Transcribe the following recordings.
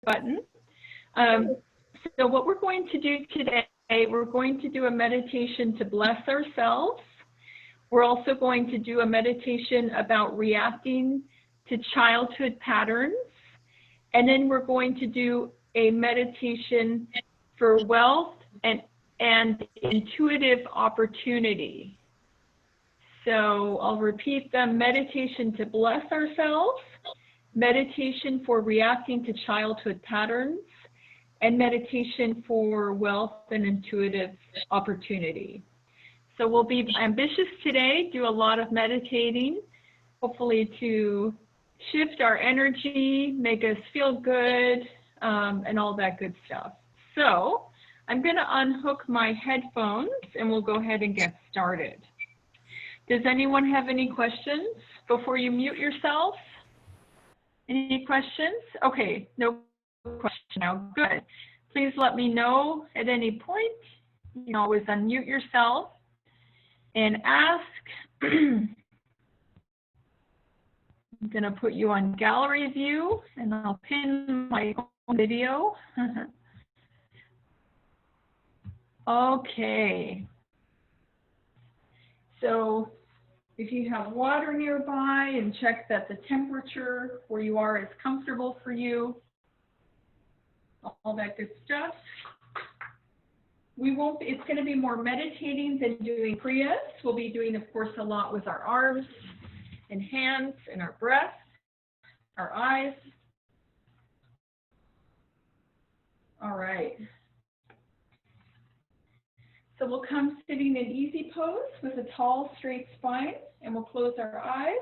button. So what we're going to do today, we're going to do a meditation to bless ourselves. We're also going to do a meditation about reacting to childhood patterns. And then we're going to do a meditation for wealth and intuitive opportunity. So I'll repeat them: meditation to bless ourselves, meditation for reacting to childhood patterns, and meditation for wealth and intuitive opportunity. So we'll be ambitious today, do a lot of meditating, hopefully to shift our energy, make us feel good, and all that good stuff. So I'm going to unhook my headphones and we'll go ahead and get started. Does anyone have any questions before you mute yourself? Any questions? Okay, no question now. Good. Please let me know at any point. You can always unmute yourself and ask. I'm going to put you on gallery view and I'll pin my own video. Okay. So if you have water nearby, and check that the temperature where you are is comfortable for you, all that good stuff. It's going to be more meditating than doing Kriyas. We'll be doing, of course, a lot with our arms and hands and our breath, our eyes. All right. So we'll come sitting in easy pose with a tall, straight spine, and we'll close our eyes.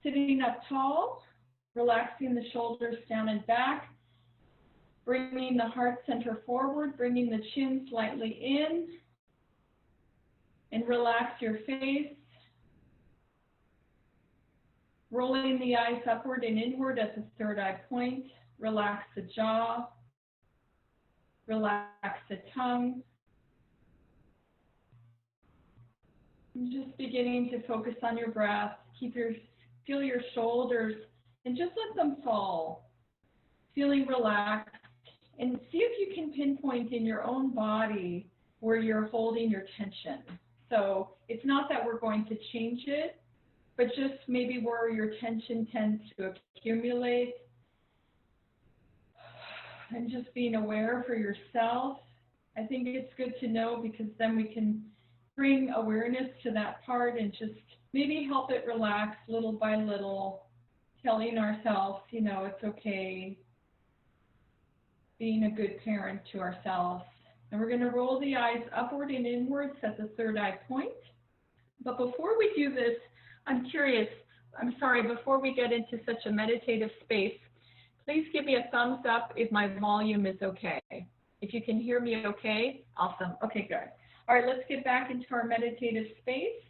Sitting up tall, relaxing the shoulders down and back, bringing the heart center forward, bringing the chin slightly in, and relax your face. Rolling the eyes upward and inward at the third eye point. Relax the jaw, relax the tongue. And just beginning to focus on your breath. Feel your shoulders and just let them fall. Feeling relaxed. And see if you can pinpoint in your own body where you're holding your tension. So it's not that we're going to change it, but just maybe where your tension tends to accumulate. And just being aware for yourself. I think it's good to know, because then we can bring awareness to that part and just maybe help it relax little by little, telling ourselves, you know, it's okay, being a good parent to ourselves. And we're going to roll the eyes upward and inwards at the third eye point. But before we do this, I'm curious, before we get into such a meditative space, please give me a thumbs up if my volume is okay. If you can hear me okay, awesome. Okay, good. All right, let's get back into our meditative space.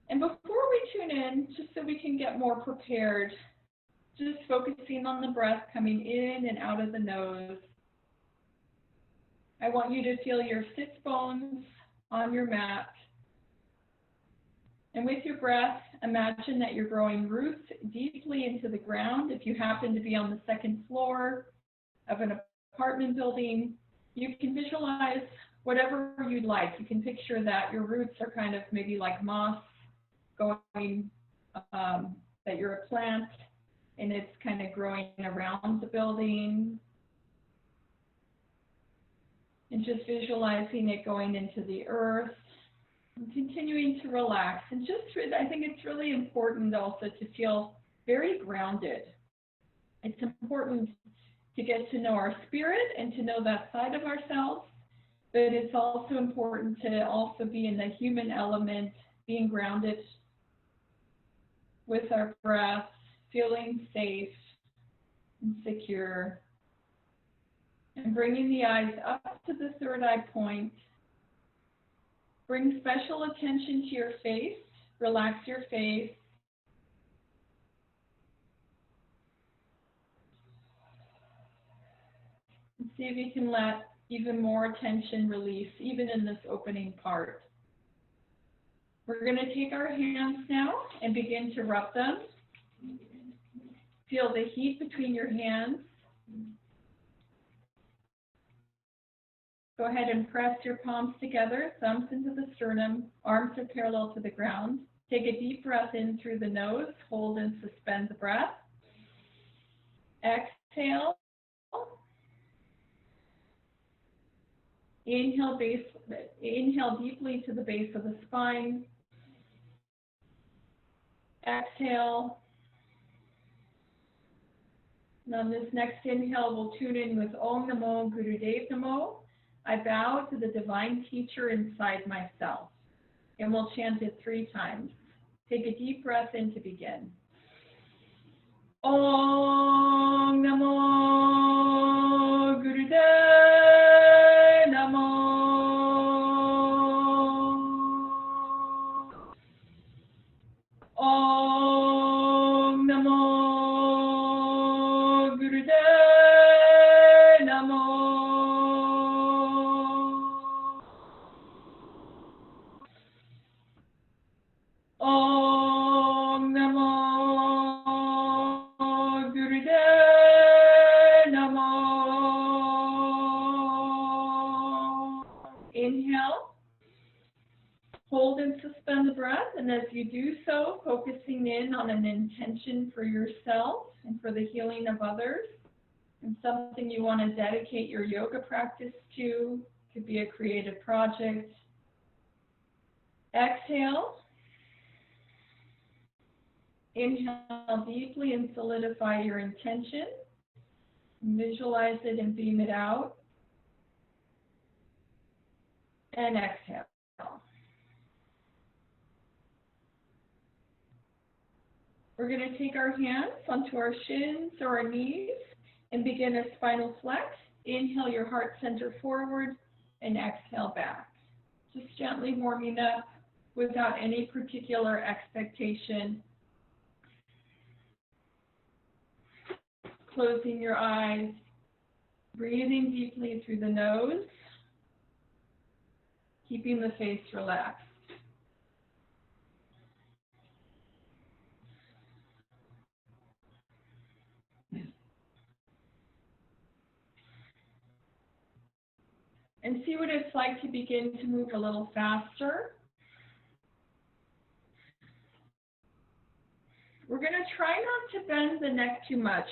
And before we tune in, just so we can get more prepared, just focusing on the breath coming in and out of the nose. I want you to feel your sits bones on your mat. And with your breath, imagine that you're growing roots deeply into the ground. If you happen to be on the second floor of an apartment building, you can visualize whatever you'd like. You can picture that your roots are kind of maybe like moss going, that you're a plant and it's kind of growing around the building. And just visualizing it going into the earth and continuing to relax. And I think it's really important also to feel very grounded. It's important to get to know our spirit and to know that side of ourselves, but it's also important to also be in the human element, being grounded with our breath, feeling safe and secure, and bringing the eyes up to the third eye point. Bring special attention to your face. Relax your face. And see if you can let even more tension release, even in this opening part. We're going to take our hands now and begin to rub them. Feel the heat between your hands. Go ahead and press your palms together, thumbs into the sternum, arms are parallel to the ground. Take a deep breath in through the nose, hold and suspend the breath. Exhale. Inhale deeply to the base of the spine. Exhale. And on this next inhale, we'll tune in with Om Namo Gurudev Namo. I bow to the divine teacher inside myself. And we'll chant it 3 times. Take a deep breath in to begin. Om Namo Gurudev Namo. Om Namo Gurudev Namo. Om Namo Gurudev Namo. Inhale. Hold and suspend the breath, and as you do so, focusing in on an intention for yourself and for the healing of others, and something you want to dedicate your yoga practice to. Could be a creative project. Exhale. Inhale deeply and solidify your intention. Visualize it and beam it out. And exhale. We're going to take our hands onto our shins or our knees and begin a spinal flex. Inhale your heart center forward and exhale back. Just gently warming up without any particular expectation. Closing your eyes, breathing deeply through the nose, keeping the face relaxed. And see what it's like to begin to move a little faster. We're going to try not to bend the neck too much,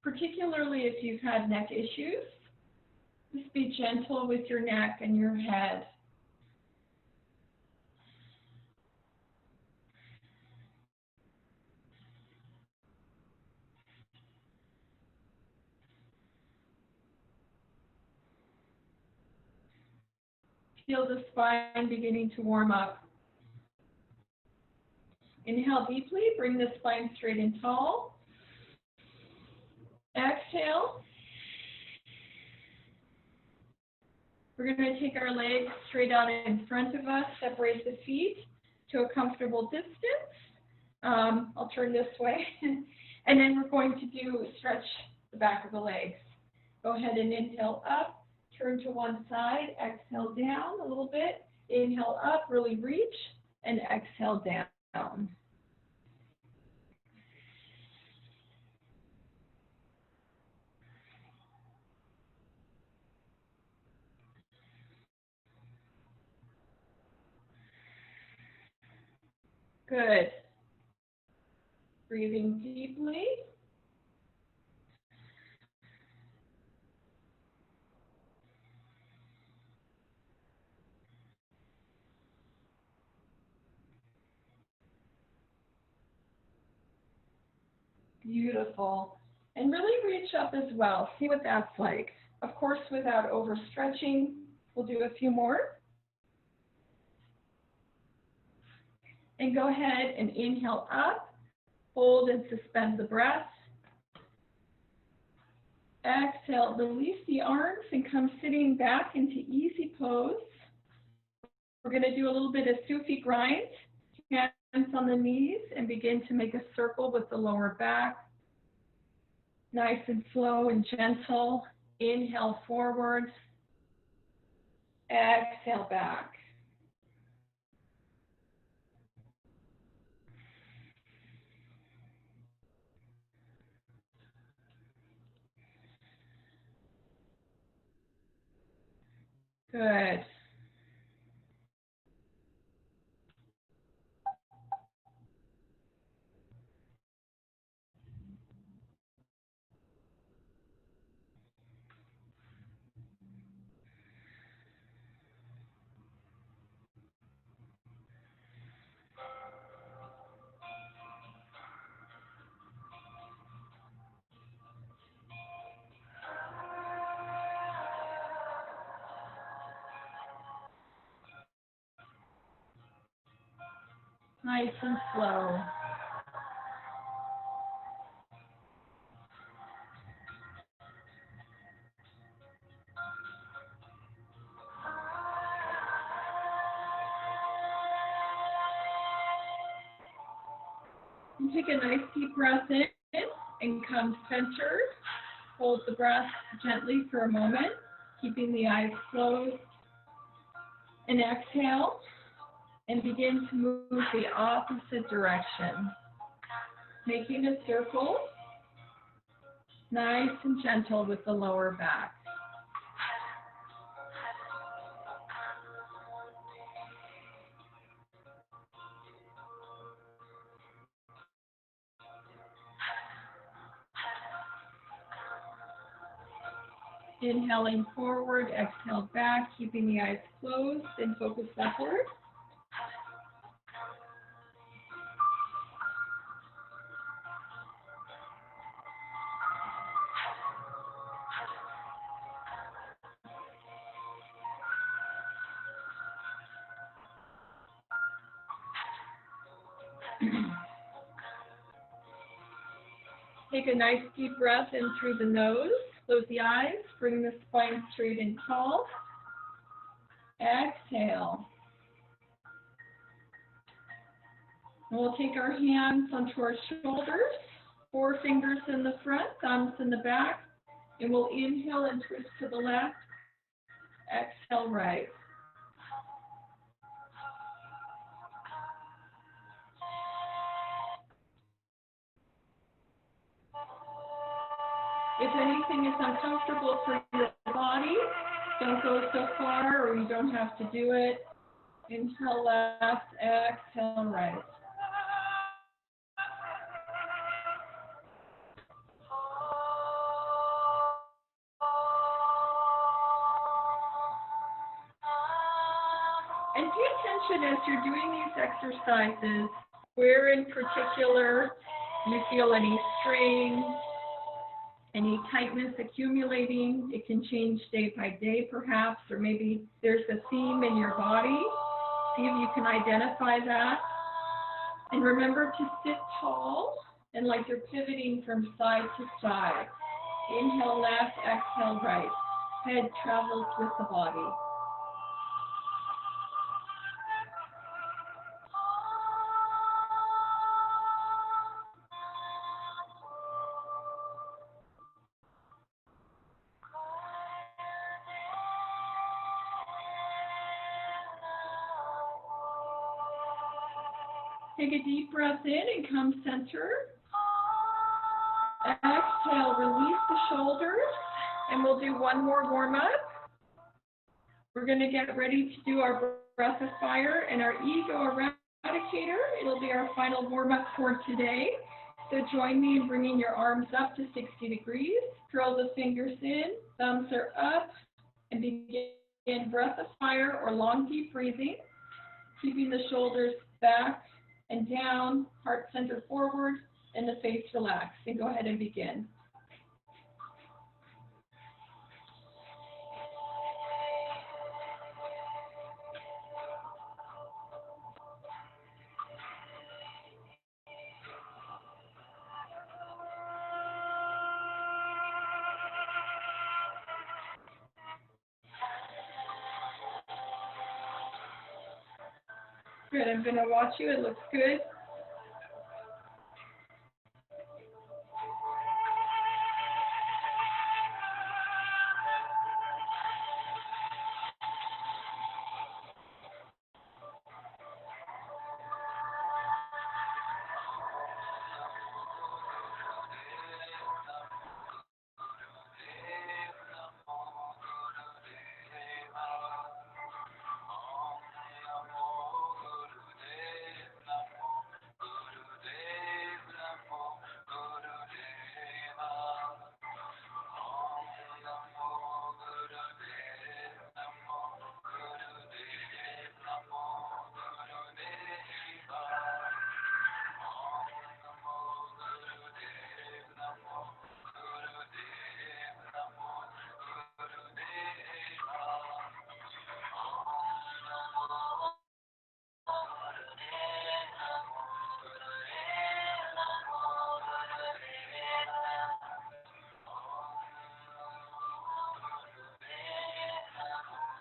particularly if you've had neck issues. Just be gentle with your neck and your head. Feel the spine beginning to warm up. Inhale deeply, bring the spine straight and tall. Exhale. We're going to take our legs straight out in front of us, separate the feet to a comfortable distance. I'll turn this way. And then we're going to stretch the back of the legs. Go ahead and inhale up, turn to one side, exhale down a little bit. Inhale up, really reach, and exhale down. Good. Breathing deeply. Beautiful. And really reach up as well. See what that's like. Of course, without overstretching. We'll do a few more. And go ahead and inhale up. Hold and suspend the breath. Exhale, release the arms and come sitting back into easy pose. We're going to do a little bit of Sufi grind. Hands on the knees and begin to make a circle with the lower back. Nice and slow and gentle. Inhale forward. Exhale back. Good. Nice and slow. And take a nice deep breath in and come centered. Hold the breath gently for a moment, keeping the eyes closed. And exhale and begin to move the opposite direction. Making a circle, nice and gentle with the lower back. Inhaling forward, exhale back, keeping the eyes closed and focus upward. Take a nice deep breath in through the nose. Close the eyes. Bring the spine straight and tall. Exhale. And we'll take our hands onto our shoulders. 4 fingers in the front, thumbs in the back. And we'll inhale and twist to the left. Exhale right. If anything is uncomfortable for your body, don't go so far or you don't have to do it. Inhale left, exhale right. And pay attention as you're doing these exercises, where in particular you feel any strain, any tightness accumulating. It can change day by day perhaps, or maybe there's a theme in your body. See if you can identify that. And remember to sit tall and like you're pivoting from side to side. Inhale left, exhale right. Head travels with the body. Take a deep breath in and come center. Exhale, release the shoulders, and we'll do one more warm-up. We're going to get ready to do our breath of fire and our ego eradicator. It'll be our final warm-up for today. So join me in bringing your arms up to 60 degrees. Curl the fingers in, thumbs are up, and begin breath of fire or long deep breathing, keeping the shoulders back and down, heart center forward, and the face relaxed. And go ahead and begin. Good, I'm going to watch you. It looks good.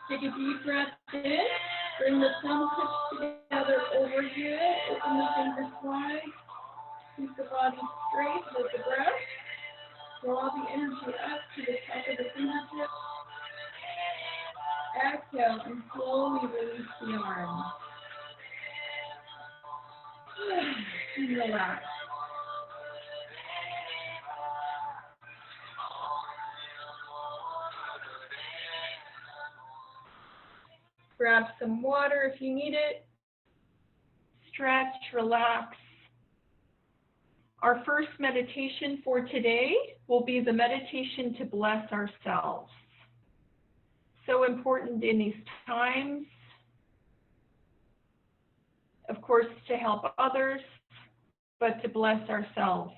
Take a deep breath in. Bring the thumbs together over your head. Open the fingers wide. Keep the body straight with the breath. Draw the energy up to the top of the fingertips. Exhale and slowly release the arms. And relax. Grab some water if you need it. Stretch, relax. Our first meditation for today will be the meditation to bless ourselves. So important in these times, of course, to help others, but to bless ourselves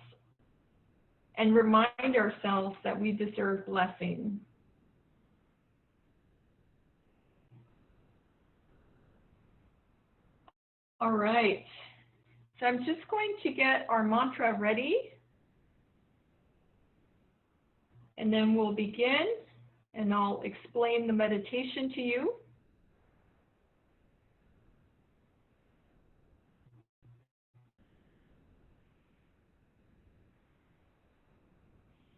and remind ourselves that we deserve blessing. All right, so I'm just going to get our mantra ready, and then we'll begin, and I'll explain the meditation to you.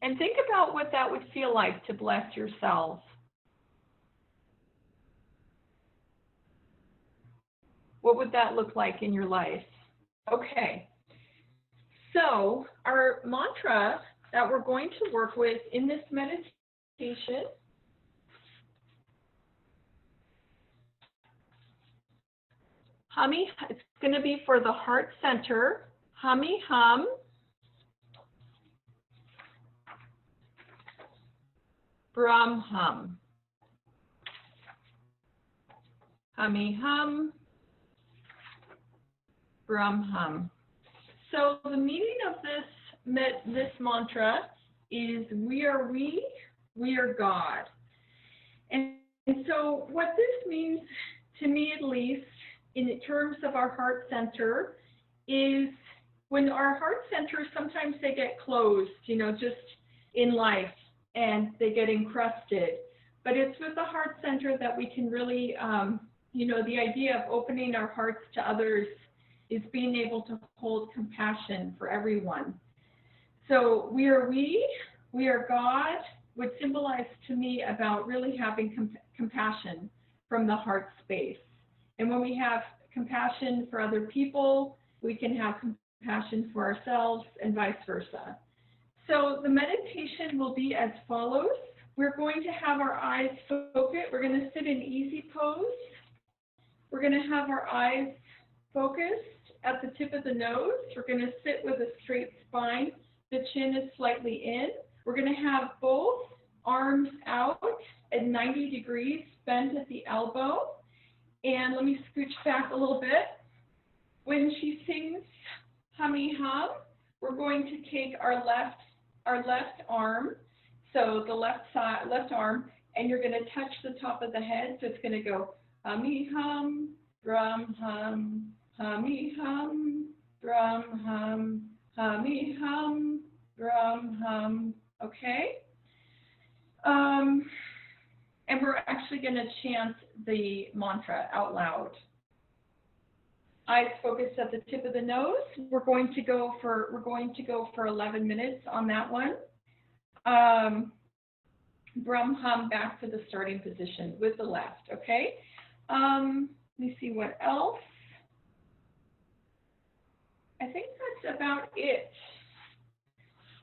And think about what that would feel like to bless yourself. What would that look like in your life? Okay, so our mantra that we're going to work with in this meditation it's going to be for the heart center. Hummy hum. Brahm hum. Hummy hum. Brahm hum. So the meaning of this mantra is we are God. And so what this means, to me at least, in terms of our heart center, is when our heart centers, sometimes they get closed, just in life, and they get encrusted. But it's with the heart center that we can really, the idea of opening our hearts to others is being able to hold compassion for everyone. So we are God, would symbolize to me about really having compassion from the heart space. And when we have compassion for other people, we can have compassion for ourselves and vice versa. So the meditation will be as follows. We're going to have our eyes focused. We're going to sit in easy pose. We're going to have our eyes focused at the tip of the nose. We're going to sit with a straight spine. The chin is slightly in. We're going to have both arms out at 90 degrees, bent at the elbow. And let me scooch back a little bit. When she sings hummy hum, we're going to take our left arm, so the left arm, and you're going to touch the top of the head. So it's going to go hummy hum, drum hum, hummy hum, drum hum, hummy hum, drum hum. Okay? And we're actually going to chant the mantra out loud. Eyes focused at the tip of the nose. We're going to go for 11 minutes on that one. Brum hum back to the starting position with the left. Okay. Let me see what else. I think that's about it.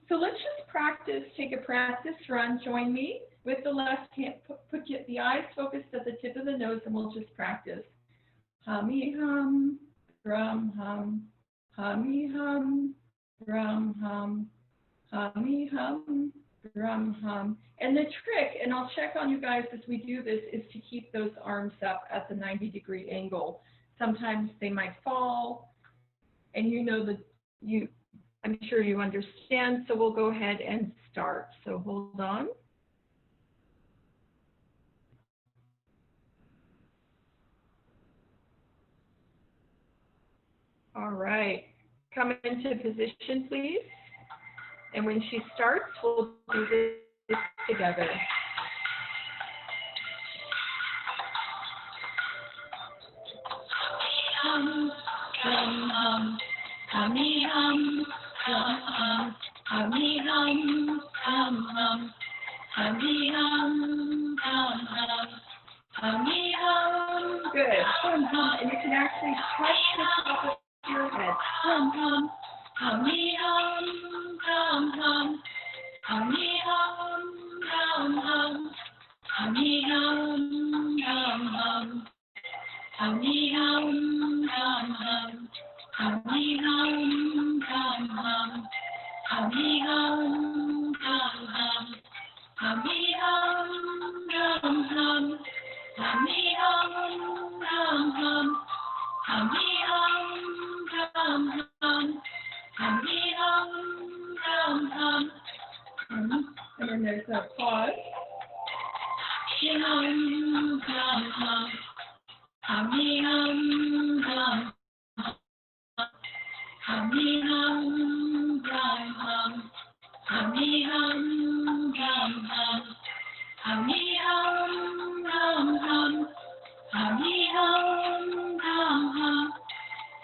So let's just practice. Take a practice run. Join me with the left hand. Put the eyes focused at the tip of the nose, and we'll just practice. Hummy hum, drum hum, hummy hum, drum hum, hummy hum, drum hum. And the trick, and I'll check on you guys as we do this, is to keep those arms up at the 90-degree angle. Sometimes they might fall, and I'm sure you understand, so we'll go ahead and start. So hold on. All right, come into position, please. And when she starts, we'll do this together. hummy hum, hum hum, hummy hum, hum hum, hummy hum, hum hum, hummy hum. Good. Hum hum, and you can actually touch the top of your head. Hum hum, hummy hum, hum hum, hummy hum, hum hum, hummy hum, hum hum. Hummy hum, hum hum, hummy hum, hum hum, hummy hum, hum hum, hummy hum, hum hum, hummy hum, hum hum, hummy hum, hum hum, hummy hum, hum hum. And then there's a pause. Hum, hum hum. Hummy hum, hum, hummy hum, hum hum, hummy hum, hum hum, hummy hum, hum hum, hummy hum, hum hum,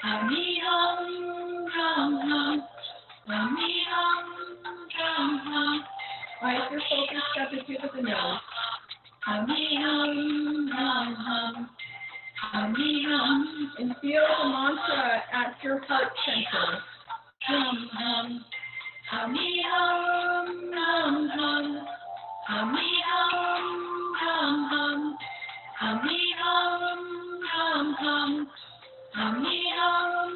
hummy hum, hum hum, hummy hum, hum hum. Right, your focus at the tip of the nose. Hummy hum, hum hum. Hummy hum, and feel the mantra at your heart center. Hum hum, hummy hum, hum hum, hummy hum, hum hum, hummy hum, hum hum, hummy hum,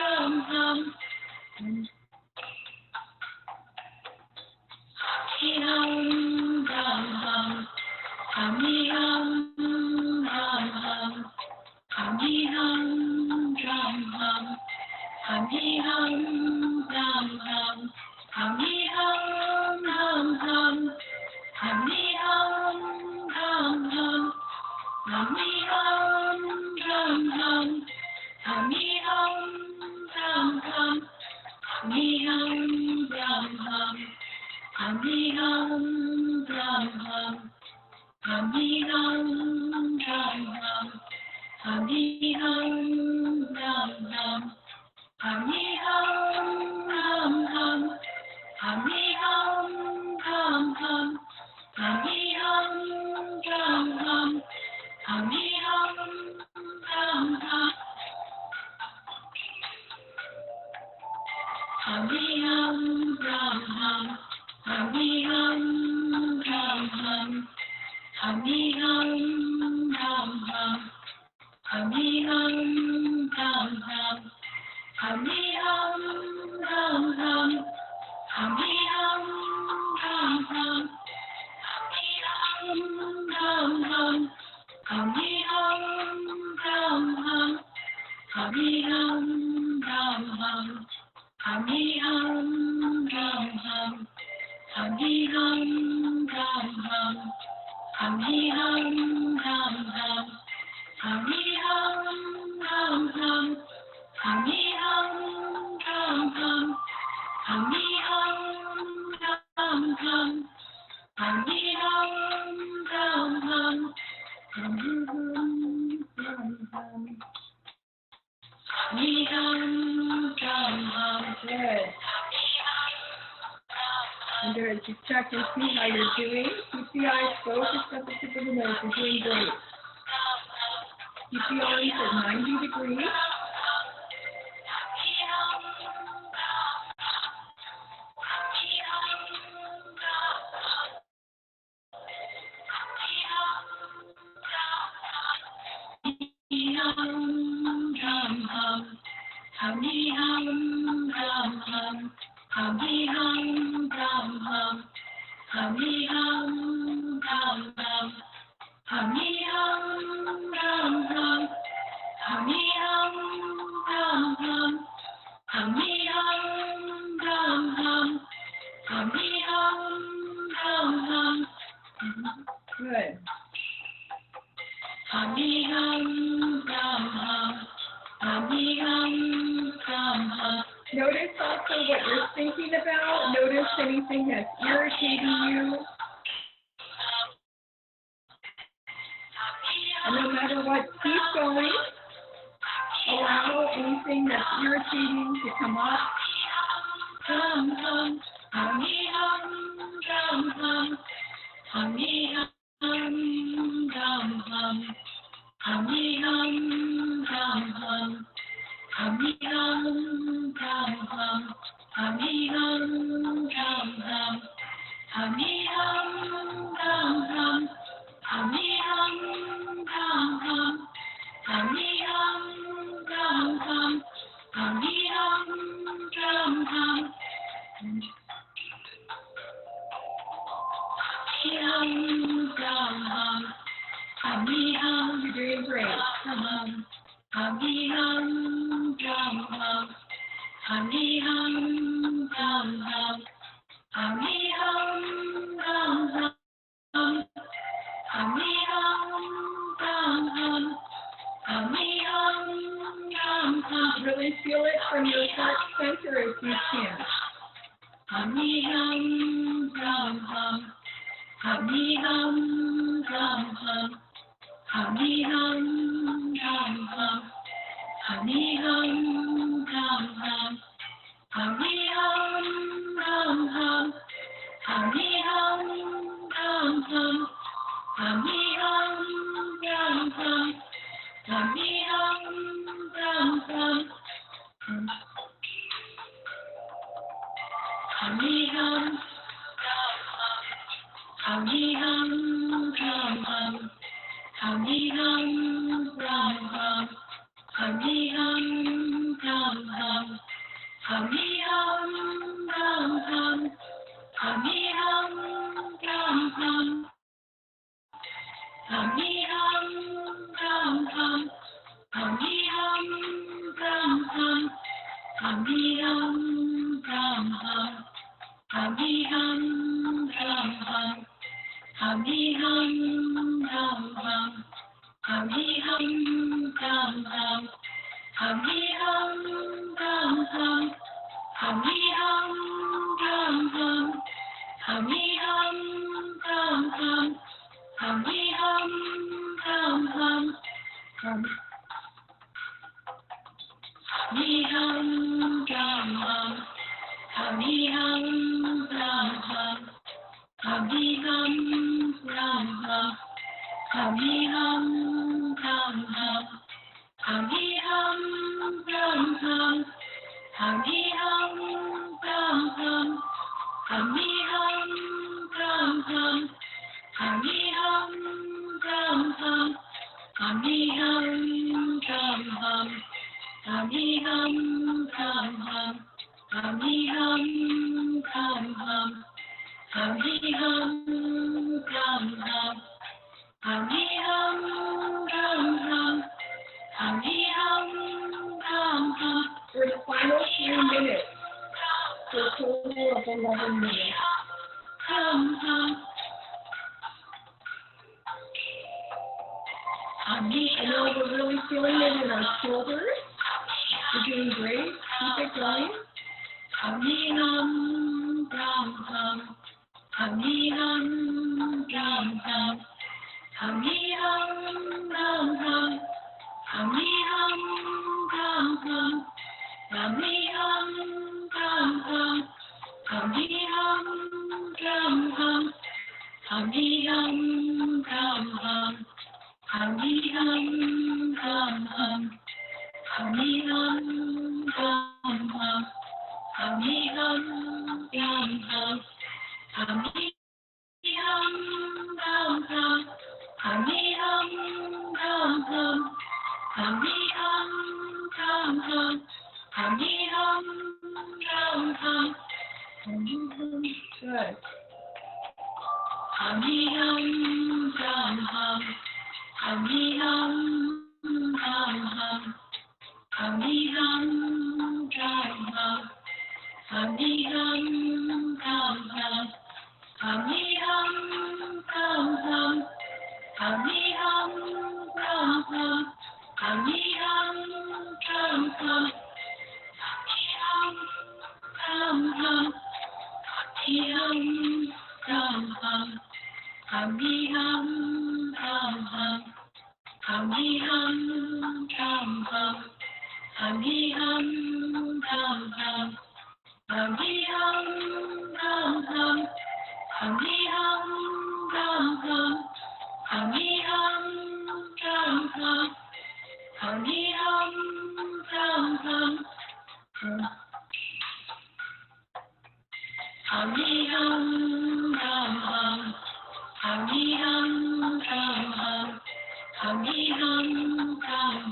hum hum. Hummy hum, hum hum, hummy hum, hum hum. Hummy hum, hum hum, hummy hum, hum hum, hummy hum, hum hum, hummy hum, hum hum, hummy hum, hum hum, hummy hum, hum hum, hummy hum, hum hum, hummy hum, hum hum, hummy hum, hum hum. Hummy hum, hum hum, hummy hum, hum hum, hummy hum, hum hum, hummy hum, hum hum, hummy hum, hum hum, hummy hum, hum hum, hummy hum, hum hum, hummy hum, hum hum. Hummy hum, hum hum, hummy hum, hum hum, hummy hum, hum hum, hummy hum, hum hum, hummy hum, hum hum, hummy hum, hum hum, hummy hum, hum hum, hummy hum, hum hum, hummy hum, hum hum. Hummy hum, hum hum, hummy hum, hum hum, hummy hum, hum hum, hummy hum, hum hum, hummy hum, hum hum, hummy hum, hum hum. Good. And good. Just check and see how you're doing. Keep the eyes focused at the tip of the nose. You're doing great. Keep the arms at 90 degrees. Hum, hum, hum. Hummy hum, hum hum. Hummy hum, hum hum. Hummy hum, hum hum. Hummy hum, hum hum. Hummy hum, hum hum. Hummy hum, hum hum. Hummy hum, hum hum. Good. Hummy hum, hum hum. Hummy hum, hum hum. Notice also what you're thinking about. Notice anything that's irritating you. And no matter what, keep going. Allow anything anything that's irritating to come up. Hum, hum, hummy, hum, hum, hummy, hum, hum, hummy, hum, hum, hummy, hum, hum, hummy, hum, hum, hummy, hum, hum, hummy, hum, hum, hummy, hum, hum, hummy, hum, hum. You're doing great. Hum, hummy, hum, hum, hummy, hum, hum, hummy, hum, hum, hummy, hum, hummy, hum. Really feel it from your heart center if you can. Hummy, hum, hum, hummy, hum, hum, hummy, hum, hum, hummy, hum, hum, hummy, hum, hum, hummy, hum, hum, hummy, hum, hum, hummy, hum, hum. Hummy, hum, hummy, hum, hum, hummy, hum, hum, hummy, hum, hum, hummy, hum, hum, hummy, hum, hum, hummy, hum, hummy, hum, hummy, hum, hummy, hum, hummy, hum, hummy, hum, hummy, hum, hummy, hum, hummy, hummy, hum, hummy, hummy, hummy, hummy, hummy, hummy, hummy, hummy, hummy, hummy, hummy, hummy, hummy, for the final 3 minutes, for a total of 11 minutes. I know we're really feeling it in our shoulders. You're doing great. Keep it going. Hummy, hum, hum, hummy, hum, hum, hummy, hum, hummy, hum, hummy, hum, hummy, hum, hummy, hum, hummy, hum, hummy, hum, hummy, hum, hummy, hummy, hummy, good. Hummy, hummy, hummy, hummy, hummy, hummy, hum, hee, hum, hum. Hum, hee, hum, hum. Hum, hee, hum, hum. Hum, hee, hum, hum. Hum, hee, hum, hum. Hum, hee, hum, hum. Hum, hee, hum, hum. Hum, hee, hum, hum. Hum, hee, hum,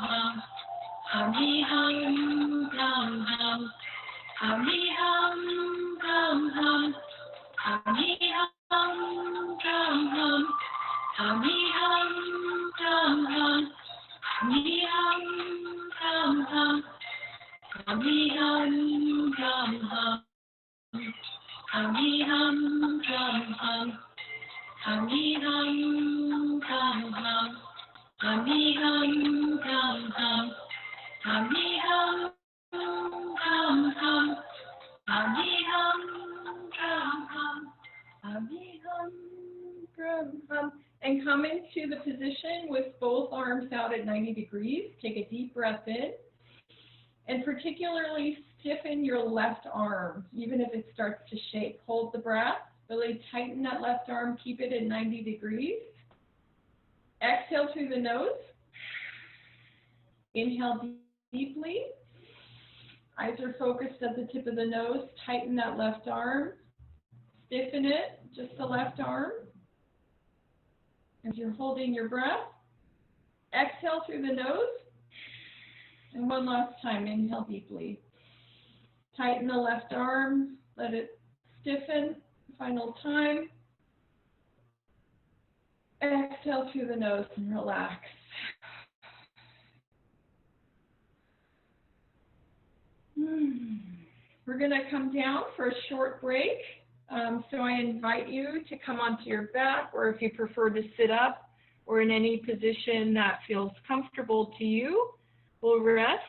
hum. Hum, hee, hum, hum. Hum, hee, hum, hum. Hum, hee, hum, hum. Hum, hee, hum, hum. Hum, hee, hum, hum. Hum, hee, hum, hum. Hum, hee, hum, hum. Hum, hee, hum, hum. Hum, hee, hum, hum. Hum, hee, hum, hum. Hum, hee, hum, hum. And come into the position with both arms out at 90 degrees. Take a deep breath in. And particularly stiffen your left arm, even if it starts to shake. Hold the breath. Really tighten that left arm. Keep it at 90 degrees. Exhale through the nose. Inhale deeply. Eyes are focused at the tip of the nose. Tighten that left arm. Stiffen it, just the left arm. As you're holding your breath. Exhale through the nose. And one last time, inhale deeply. Tighten the left arm. Let it stiffen. Final time. Exhale through the nose and relax. We're going to come down for a short break. So I invite you to come onto your back, or if you prefer to sit up or in any position that feels comfortable to you. We'll rest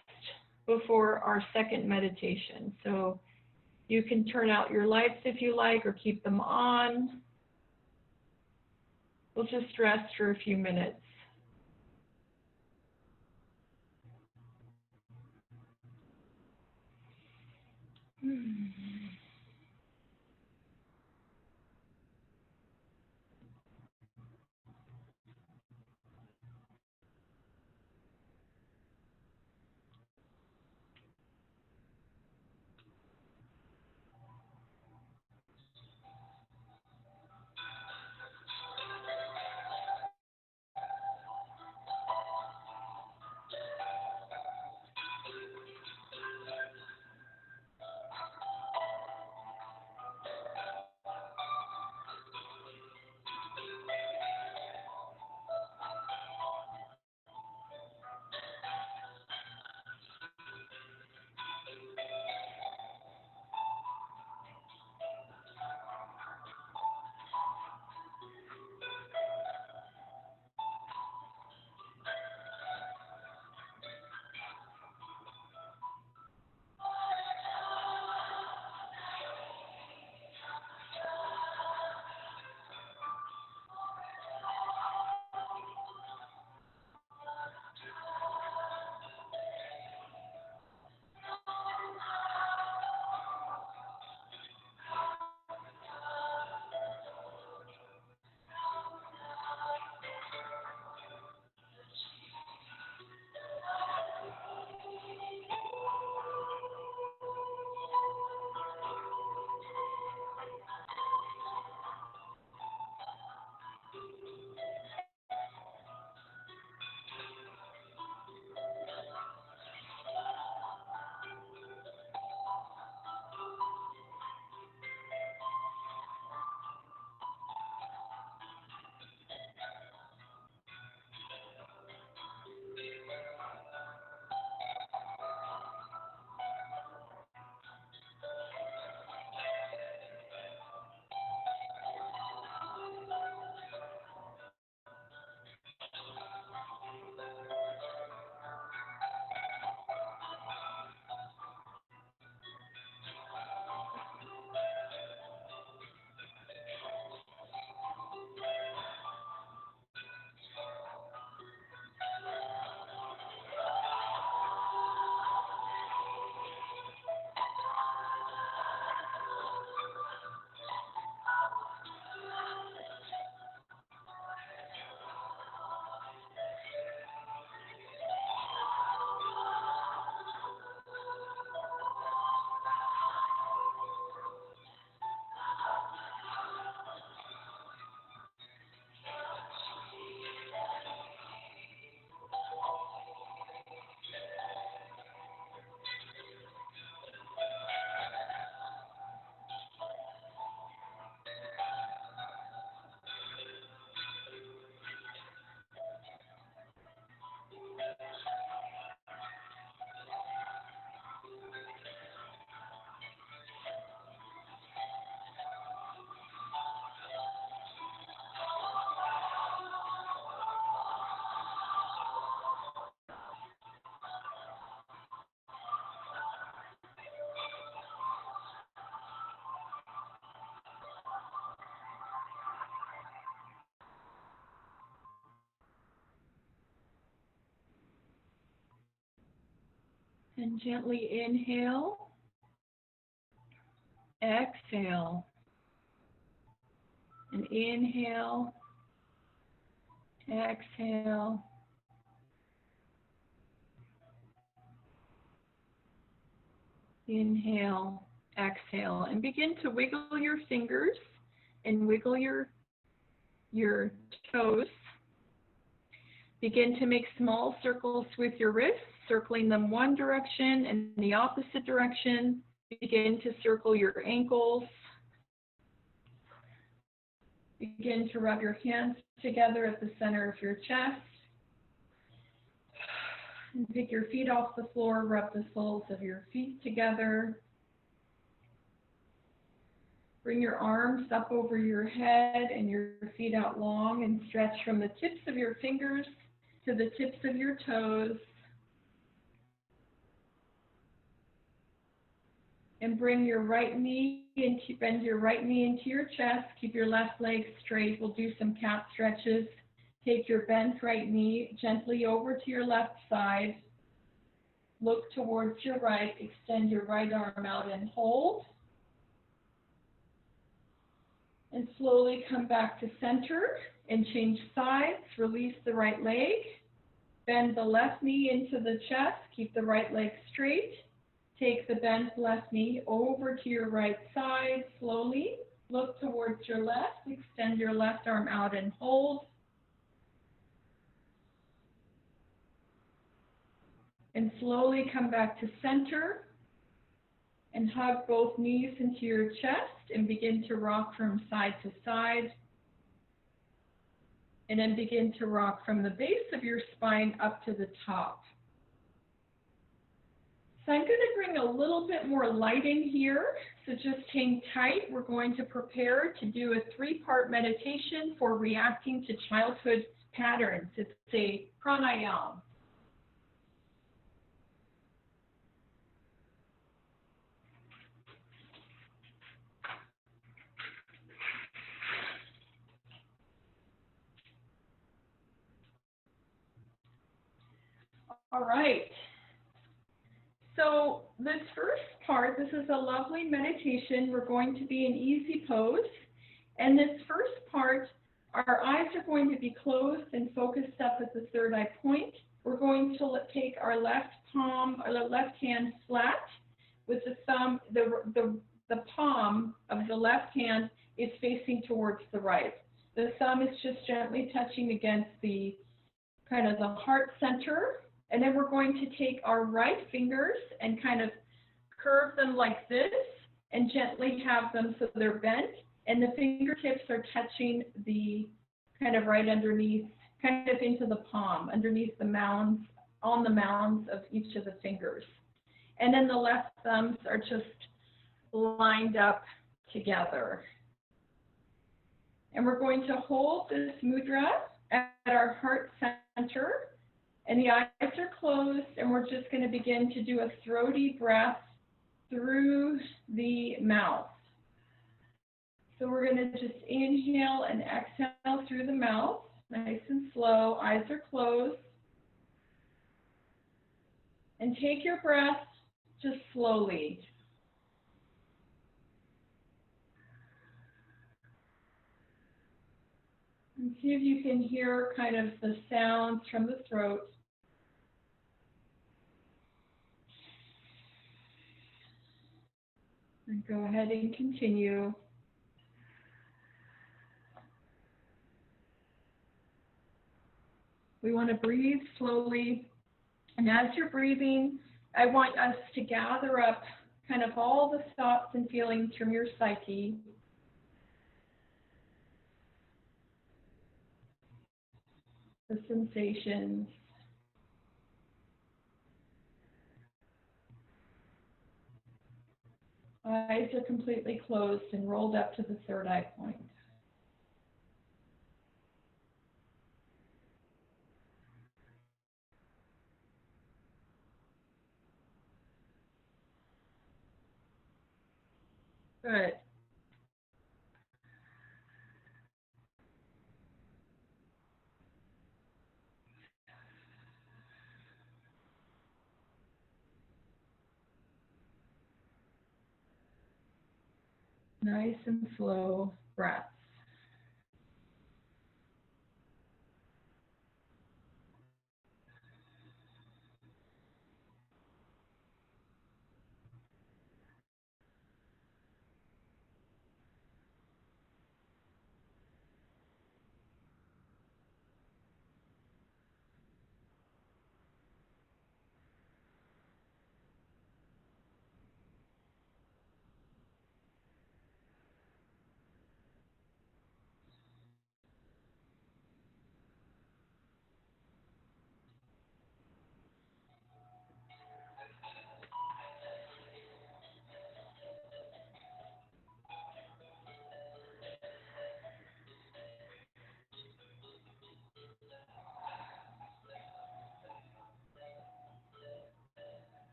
before our second meditation. So you can turn out your lights if you like, or keep them on. We'll just rest for a few minutes. And gently inhale, exhale, and inhale, exhale, inhale, exhale, and begin to wiggle your fingers and wiggle your toes. Begin to make small circles with your wrists, circling them one direction and the opposite direction. Begin to circle your ankles. Begin to rub your hands together at the center of your chest. And pick your feet off the floor, rub the soles of your feet together. Bring your arms up over your head and your feet out long and stretch from the tips of your fingers to the tips of your toes. And bring your right knee into, bend your right knee into your chest. Keep your left leg straight. We'll do some cat stretches. Take your bent right knee gently over to your left side. Look towards your right. Extend your right arm out and hold. And slowly come back to center and change sides. Release the right leg. Bend the left knee into the chest. Keep the right leg straight. Take the bent left knee over to your right side slowly. Look towards your left. Extend your left arm out and hold. And slowly come back to center. And hug both knees into your chest and begin to rock from side to side. And then begin to rock from the base of your spine up to the top. So I'm going to bring a little bit more light in here. So just hang tight. We're going to prepare to do a 3-part meditation for reacting to childhood patterns. It's a pranayama. All right. So this first part, this is a lovely meditation. We're going to be in easy pose. And this first part, our eyes are going to be closed and focused up at the third eye point. We're going to take our left palm, or the left hand flat with the thumb, the palm of the left hand is facing towards the right. The thumb is just gently touching against the kind of the heart center. And then we're going to take our right fingers and kind of curve them like this and gently have them so they're bent. And the fingertips are touching the kind of right underneath, kind of into the palm, underneath the mounds, on the mounds of each of the fingers. And then the left thumbs are just lined up together. And we're going to hold this mudra at our heart center. And the eyes are closed, and we're just going to begin to do a throaty breath through the mouth. So we're going to just inhale and exhale through the mouth, nice and slow. Eyes are closed. And take your breath just slowly. And see if you can hear kind of the sounds from the throat. And go ahead and continue. We want to breathe slowly. And as you're breathing, I want us to gather up kind of all the thoughts and feelings from your psyche. The sensations. Eyes are completely closed and rolled up to the third eye point. Good. Nice and slow breaths.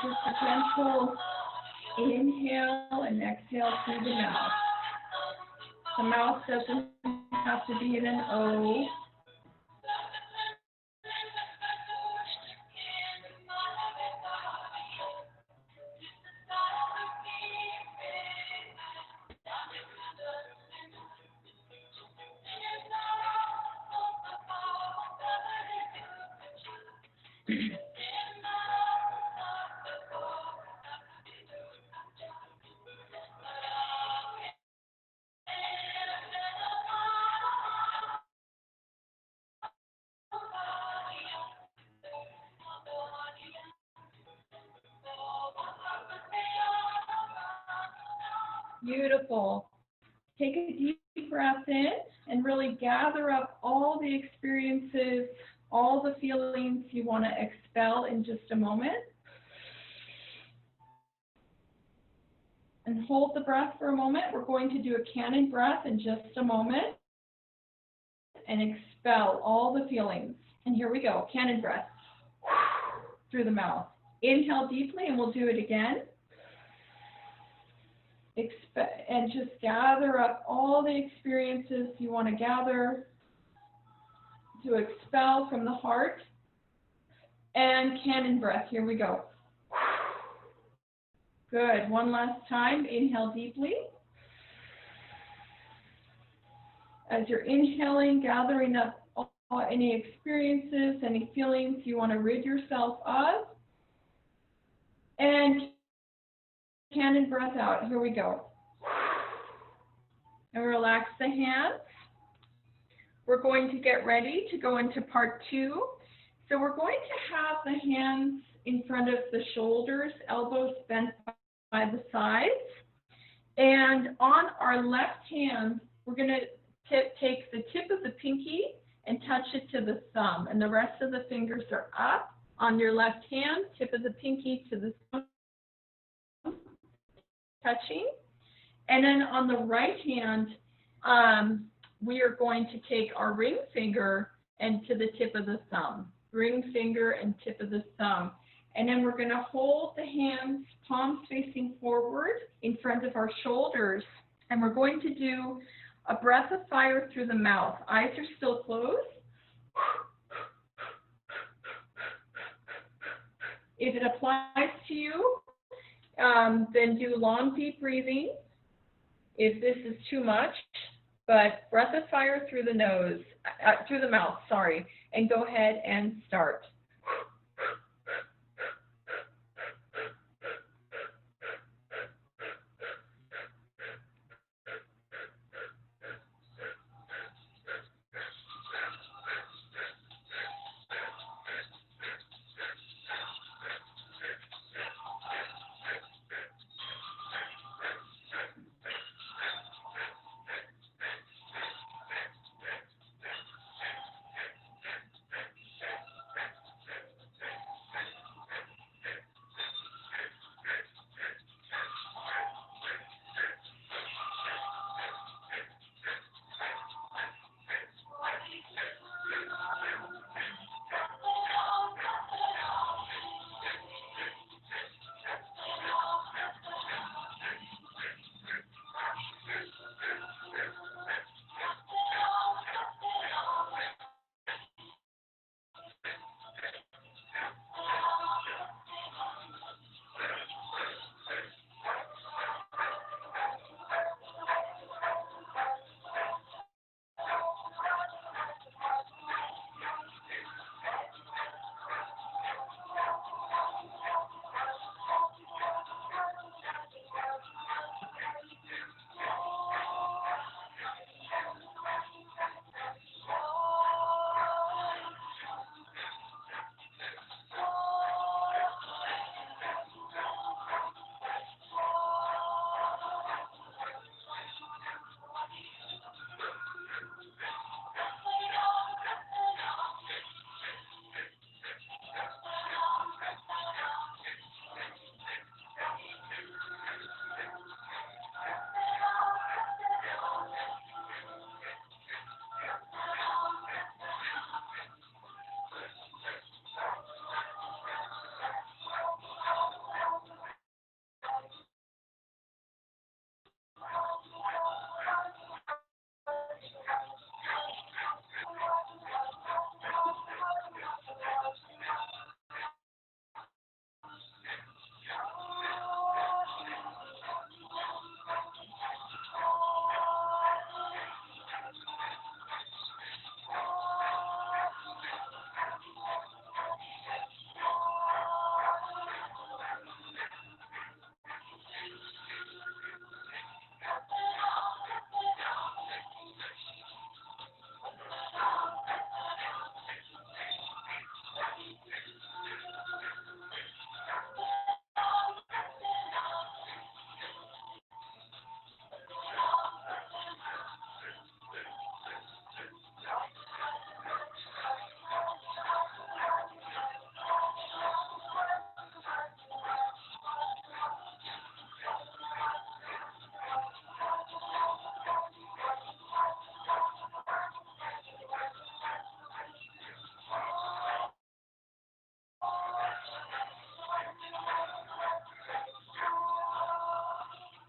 Just a gentle inhale and exhale through the mouth. The mouth doesn't have to be in an O. Beautiful. Take a deep breath in and really gather up all the experiences, all the feelings you want to expel in just a moment. And hold the breath for a moment. We're going to do a cannon breath in just a moment and expel all the feelings. And here we go, cannon breath through the mouth. Inhale deeply and we'll do it again. And just gather up all the experiences you want to gather to expel from the heart. And cannon breath, here we go. Good, one last time, inhale deeply. As you're inhaling, gathering up any experiences, any feelings you want to rid yourself of. And cannon breath out, here we go. And relax the hands. We're going to get ready to go into part 2. So we're going to have the hands in front of the shoulders, elbows bent by the sides. And on our left hand, we're going to take the tip of the pinky and touch it to the thumb. And the rest of the fingers are up on your left hand, tip of the pinky to the thumb, touching. And then on the right hand, we are going to take our ring finger and to the tip of the thumb. Ring finger and tip of the thumb. And then we're going to hold the hands, palms facing forward in front of our shoulders. And we're going to do a breath of fire through the mouth. Eyes are still closed. If it applies to you, then do long, deep breathing. If this is too much, but breath of fire through the nose, through the mouth, sorry, and go ahead and start.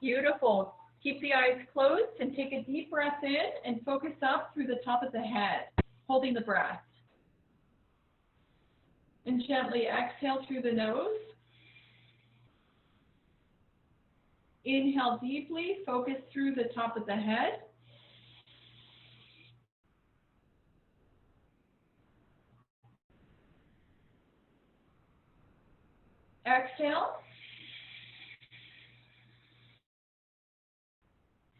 Beautiful. Keep the eyes closed and take a deep breath in and focus up through the top of the head, holding the breath. And gently exhale through the nose. Inhale deeply, focus through the top of the head. Exhale.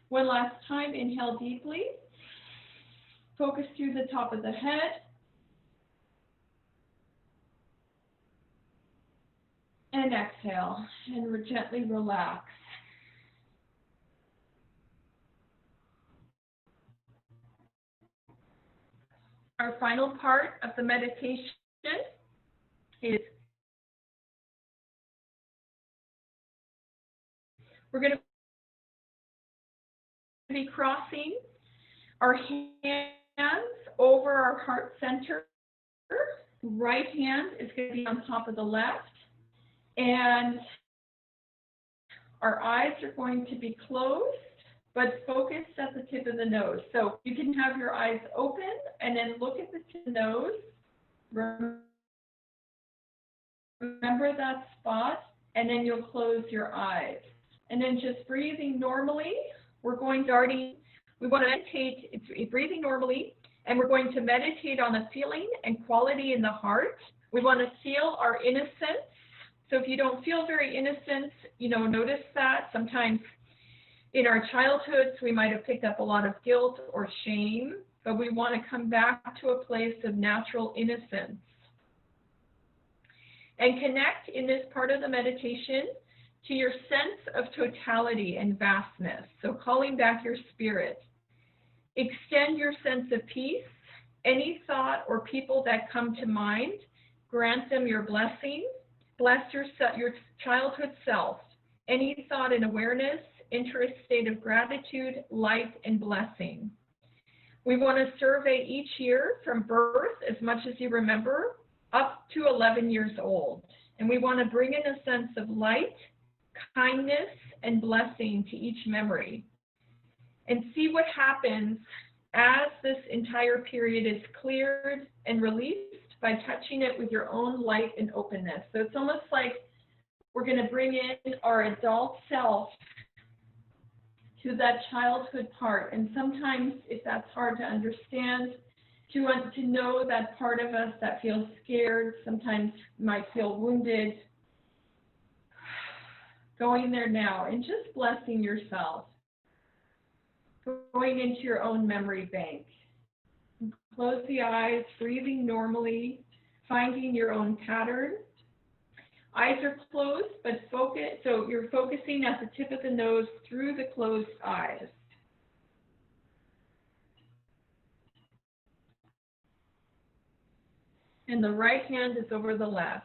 One last time, inhale deeply. Focus through the top of the head. And exhale, and gently relax. Our final part of the meditation is we're going to be crossing our hands over our heart center. Right hand is going to be on top of the left, and our eyes are going to be closed but focused at the tip of the nose. So you can have your eyes open and then look at the tip of the nose. Remember that spot, and then you'll close your eyes. And then just breathing normally, we want to meditate, it's breathing normally, and we're going to meditate on a feeling and quality in the heart. We want to feel our innocence. So if you don't feel very innocent, notice that. Sometimes in our childhoods, we might have picked up a lot of guilt or shame, but we want to come back to a place of natural innocence. And connect in this part of the meditation to your sense of totality and vastness. So calling back your spirit. Extend your sense of peace. Any thought or people that come to mind, grant them your blessing. Bless your childhood self. Any thought and awareness, enter a state of gratitude, light, and blessing. We want to survey each year from birth, as much as you remember, up to 11 years old. And we want to bring in a sense of light, kindness, and blessing to each memory. And see what happens as this entire period is cleared and released by touching it with your own light and openness. So it's almost like we're going to bring in our adult self to that childhood part. And sometimes, if that's hard to understand, to know that part of us that feels scared, sometimes might feel wounded, going there now and just blessing yourself, going into your own memory bank. Close the eyes, breathing normally, finding your own pattern. Eyes are closed, but focus, so you're focusing at the tip of the nose through the closed eyes. And the right hand is over the left.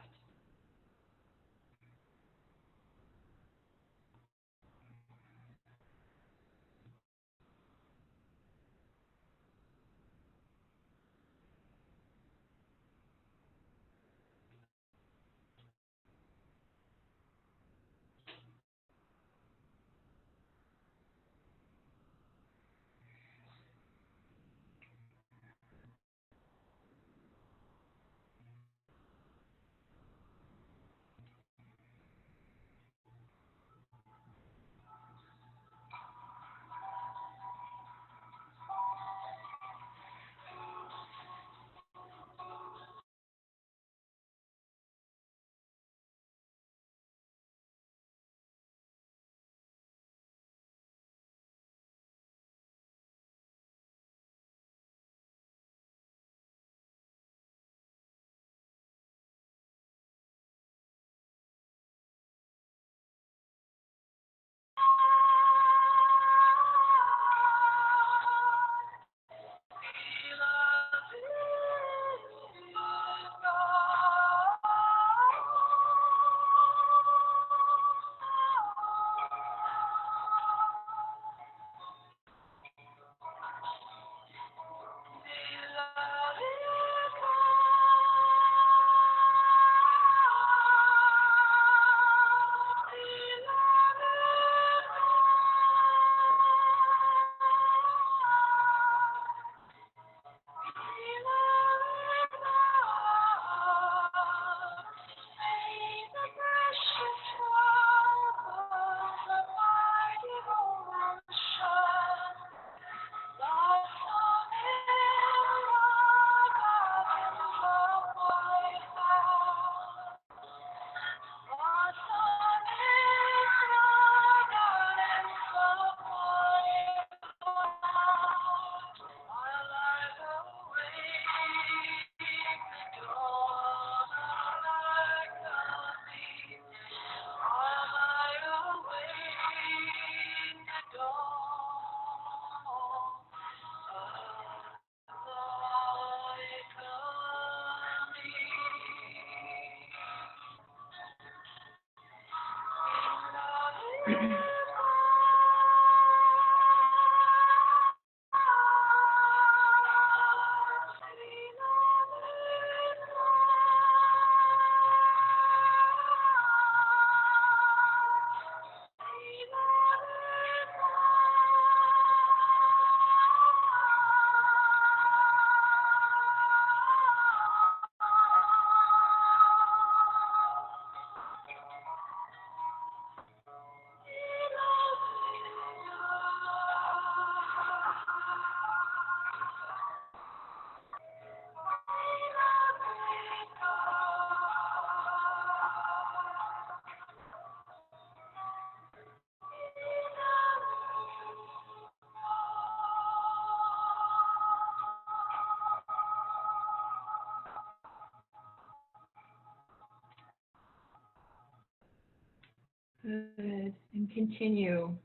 Good. And continue.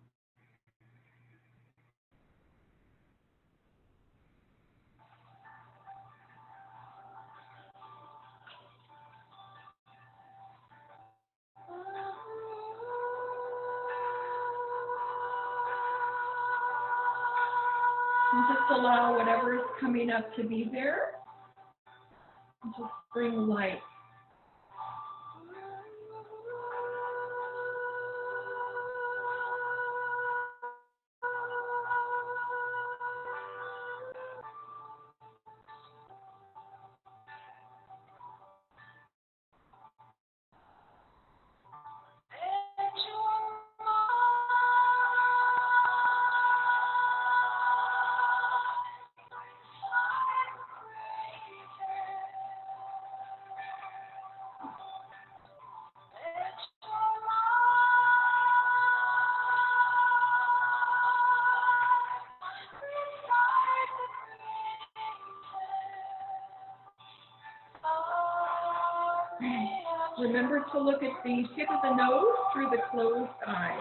And just allow whatever is coming up to be there. And just bring light. Remember to look at the tip of the nose through the closed eyes.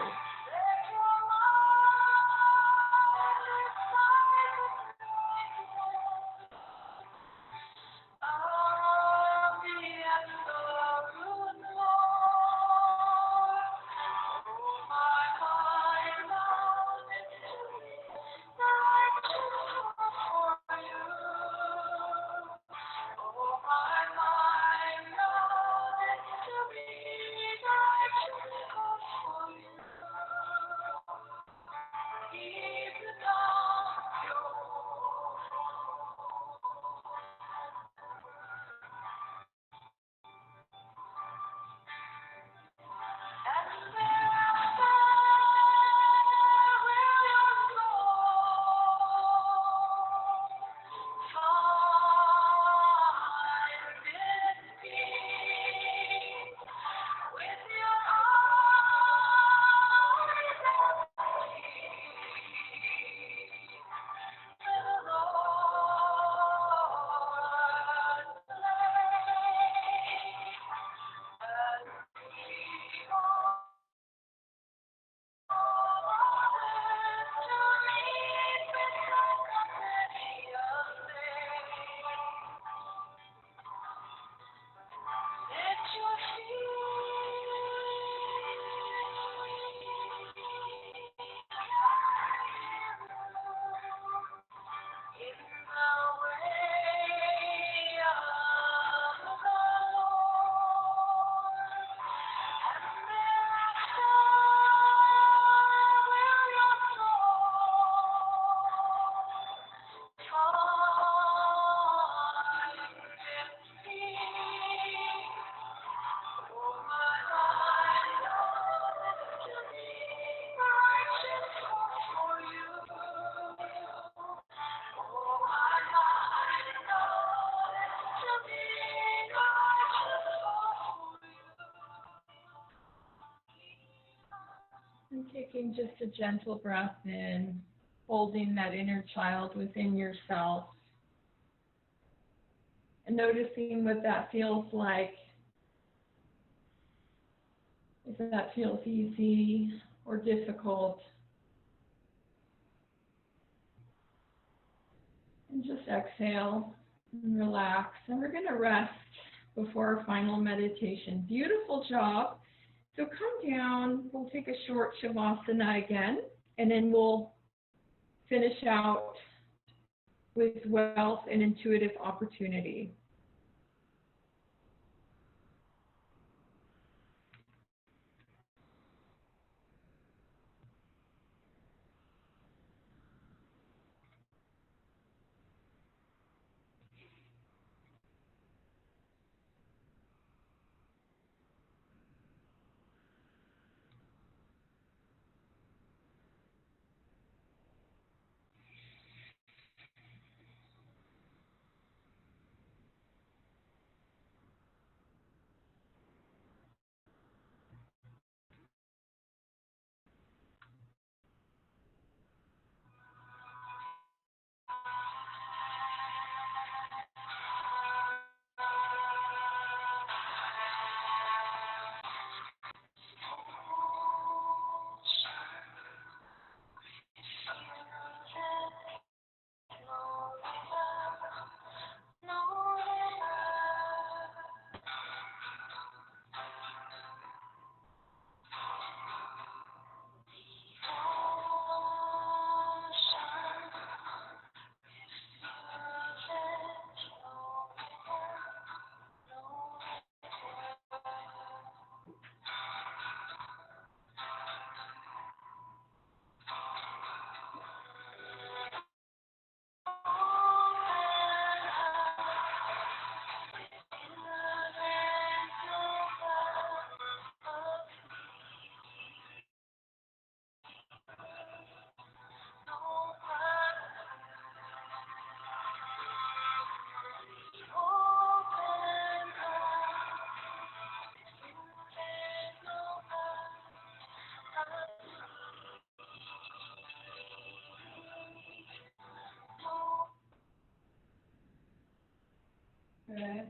And taking just a gentle breath in, holding that inner child within yourself, and noticing what that feels like. If that feels easy or difficult. And just exhale and relax. And we're going to rest before our final meditation. Beautiful job. So come down. We'll take a short shavasana again, and then we'll finish out with wealth and intuitive opportunity. Good.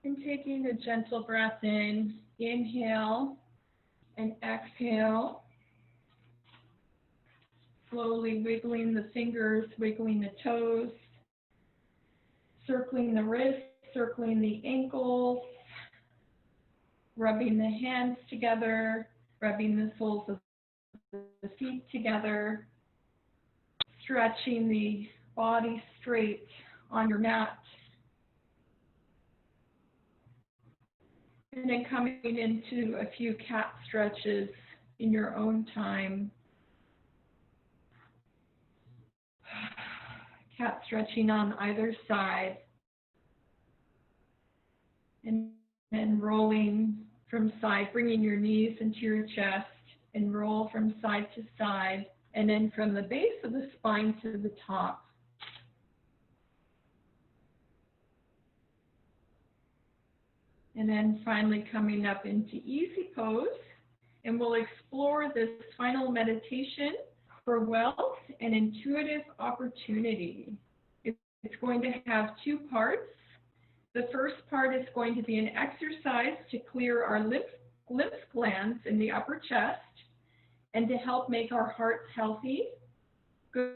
And taking a gentle breath in, inhale and exhale. Slowly wiggling the fingers, wiggling the toes, circling the wrists, circling the ankles, rubbing the hands together, rubbing the soles of the feet together, stretching the body straight on your mat. And then coming into a few cat stretches in your own time. Cat stretching on either side. And then rolling from side, bringing your knees into your chest and roll from side to side. And then from the base of the spine to the top. And then finally coming up into easy pose. And we'll explore this final meditation for wealth and intuitive opportunity. It's going to have two parts. The first part is going to be an exercise to clear our lymph glands in the upper chest and to help make our hearts healthy. Good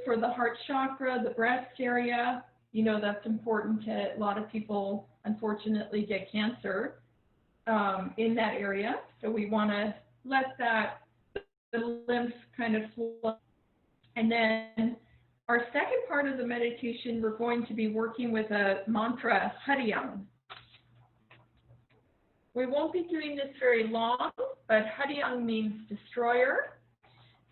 for the heart chakra, the breast area. You know, that's important to a lot of people, unfortunately, get cancer in that area. So we want to let the lymph kind of flow. And then our second part of the meditation, we're going to be working with a mantra, Hariyam. We won't be doing this very long, but Hariyam means destroyer.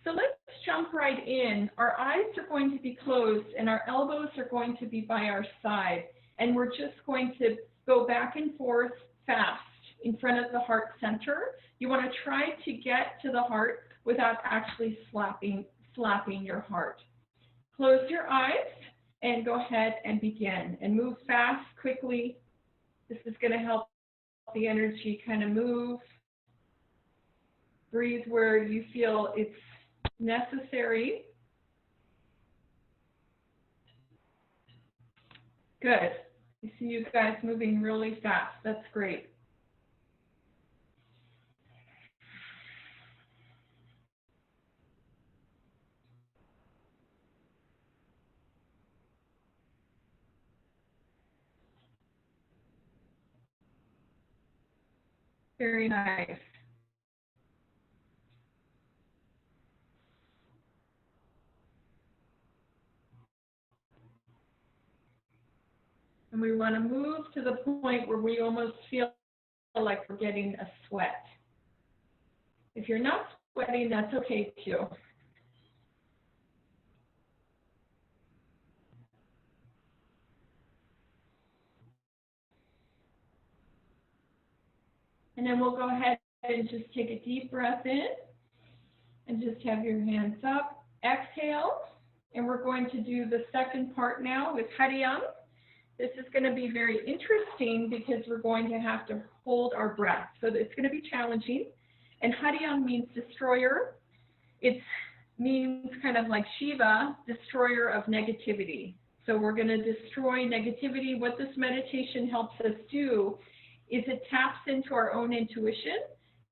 So let's jump right in. Our eyes are going to be closed and our elbows are going to be by our side. And we're just going to go back and forth fast in front of the heart center. You want to try to get to the heart without actually slapping your heart. Close your eyes and go ahead and begin. And move fast, quickly. This is going to help the energy kind of move. Breathe where you feel it's necessary. Good. I see you guys moving really fast. That's great. Very nice. And we want to move to the point where we almost feel like we're getting a sweat. If you're not sweating, that's okay too. And then we'll go ahead and just take a deep breath in and just have your hands up. Exhale. And we're going to do the second part now with Hariyam. This is going to be very interesting because we're going to have to hold our breath. So it's going to be challenging. And Hariyam means destroyer. It means kind of like Shiva, destroyer of negativity. So we're going to destroy negativity. What this meditation helps us do is it taps into our own intuition.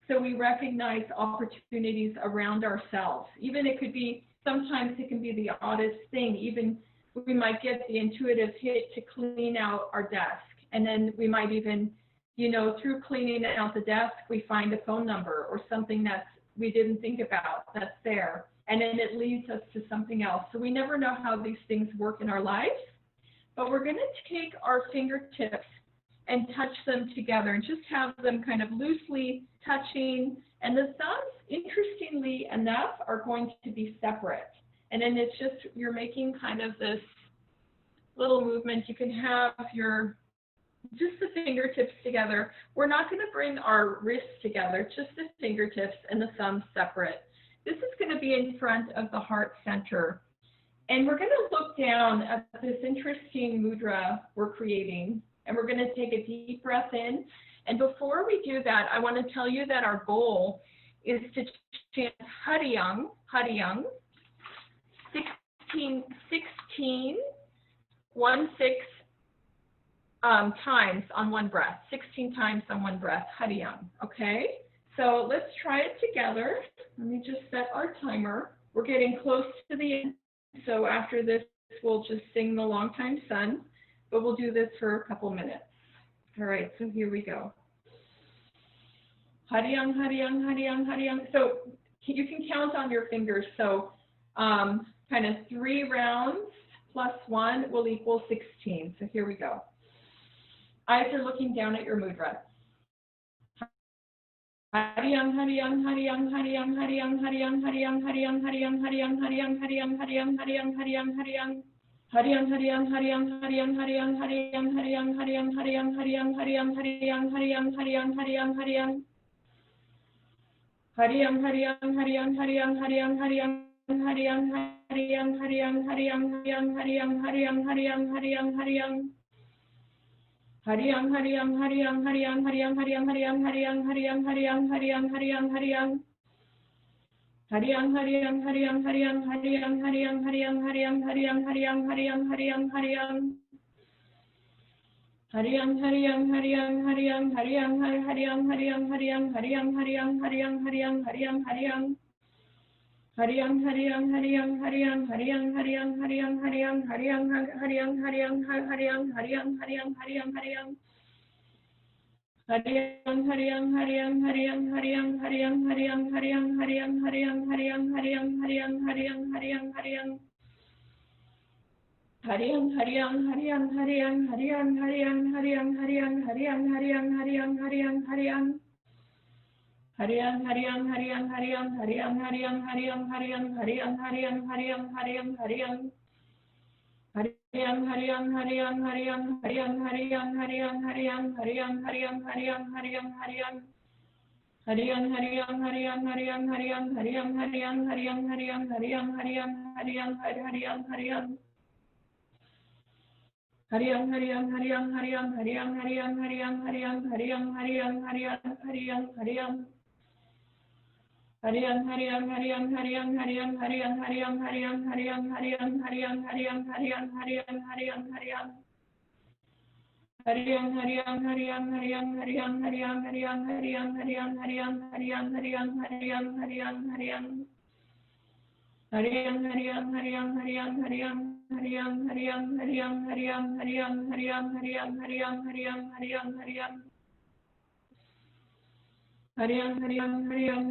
So we recognize opportunities around ourselves. Even it could be, sometimes it can be the oddest thing. Even we might get the intuitive hit to clean out our desk. And then we might even, you know, through cleaning out the desk, we find a phone number or something that we didn't think about that's there. And then it leads us to something else. So we never know how these things work in our lives. But we're going to take our fingertips and touch them together and just have them kind of loosely touching. And the thumbs, interestingly enough, are going to be separate. And then it's just, you're making kind of this little movement. You can have just the fingertips together. We're not going to bring our wrists together, just the fingertips and the thumbs separate. This is going to be in front of the heart center. And we're going to look down at this interesting mudra we're creating. And we're going to take a deep breath in. And before we do that, I want to tell you that our goal is to chant Hariyam, 16 times on one breath, 16 times on one breath, Hariyam, okay? So let's try it together. Let me just set our timer. We're getting close to the end, so after this, we'll just sing the Long Time Sun, but we'll do this for a couple minutes. All right, so here we go. Hariyam, Hariyam, Hariyam, Hariyam. So you can count on your fingers, so kind of 3 rounds plus 1 will equal 16. So here we go. Eyes are looking down at your mudra. Hariyam, Hariyam, Hariyam, Hariyam, Hariyam, Hariyam, Hariyam, Hariyam, Hariyam, Hariyam, Hariyam, Hariyam, Hariyam, Hariyam, Hariyam, Hariyam. Hariyam, Hariyam, Hariyam, Hariyam, Hariyam, Hariyam, Hariyam, Hariyam, Hariyam, Hariyam, Hariyam, Hariyam, Hariyam, Hariyam, Hariyam, Hariyam. Hariyam, Hariyam, Hariyam, Hariyam, Hariyam, Hariyam, Hariyam, Hariyam, Hariyam, Hariyam, Hariyam, Hariyam, Hariyam, Hariyam, Hariyam, Hariyam. Hariyam, Hariyam, Hariyam, Hariyam, Hariyam, Hariyam, Hariyam, Hariyam, Hariyam, Hariyam, Hariyam, Hariyam, Hariyam. Hariyam, Hariyam, Hariyam, Hariyam, Hariyam, Hariyam, Hariyam, Hariyam, Hariyam, Hariyam, Hariyam, Hariyam, Hariyam. Hariyam, Hariyam, Hariyam, Hariyam, Hariyam, Hariyam, Hariyam, Hariyam, Hariyam, Hariyam, Hariyam, Hariyam, Hariyam, Hariyam. Hariyam, Hariyam, Hariyam, Hariyam, Hariyam, Hariyam, Hariyam, Hariyam, Hariyam, Hariyam, Hariyam, Hariyam, Hariyam, Hariyam, Hariyam, Hariyam. Hariyam, Hariyam, Hariyam, Hariyam, Hariyam, Hariyam, Hariyam, Hariyam, Hariyam, Hariyam, Hariyam, Hariyam, Hariyam, Hariyam, Hariyam, Hariyam. Hariyam, Hariyam, Hariyam, Hariyam, Hariyam, Hariyam, Hariyam, Hariyam, Hariyam, Hariyam, Hariyam, Hariyam, Hariyam. Hariyam, Hariyam, Hariyam, Hariyam, Hariyam, Hariyam, Hariyam, Hariyam, Hariyam, Hariyam, Hariyam, Hariyam, Hariyam. Hariyam, Hariyam, Hariyam, Hariyam, Hariyam, Hariyam, Hariyam, Hariyam, Hariyam, Hariyam, Hariyam, Hariyam, Hariyam. Hariyam, Hariyam, Hariyam, Hariyam, Hariyam, Hariyam, Hariyam, Hariyam, Hariyam, Hariyam, Hariyam, Hariyam, Hariyam, Hariyam. Hariyam, Hariyam, Hariyam, Hariyam, Hariyam, Hariyam, Hariyam, Hariyam, Hariyam, Hariyam, Hariyam, Hariyam, Hariyam. Hariyam, Hariyam, Hariyam, Hariyam, Hariyam, Hariyam, Hariyam, Hariyam, Hariyam, Hariyam, Hariyam, Hariyam, Hariyam, Hariyam, Hariyam, Hariyam. Hariyam, Hariyam, Hariyam, Hariyam, Hariyam, Hariyam, Hariyam, Hariyam, Hariyam, Hariyam, Hariyam, Hariyam, Hariyam, Hariyam, Hariyam. Hariyam, Hariyam, Hariyam, Hariyam, Hariyam, Hariyam, Hariyam, Hariyam, Hariyam, Hariyam, Hariyam, Hariyam, Hariyam, Hariyam, Hariyam, Hariyam. Hariyam, Hariyam, Hariyam, Hariyam, Hariyam, Hariyam, Hariyam, Hariyam, Hariyam, Hariyam, Hariyam, Hariyam, Hariyam. Hariyam, Hariyam, Hariyam,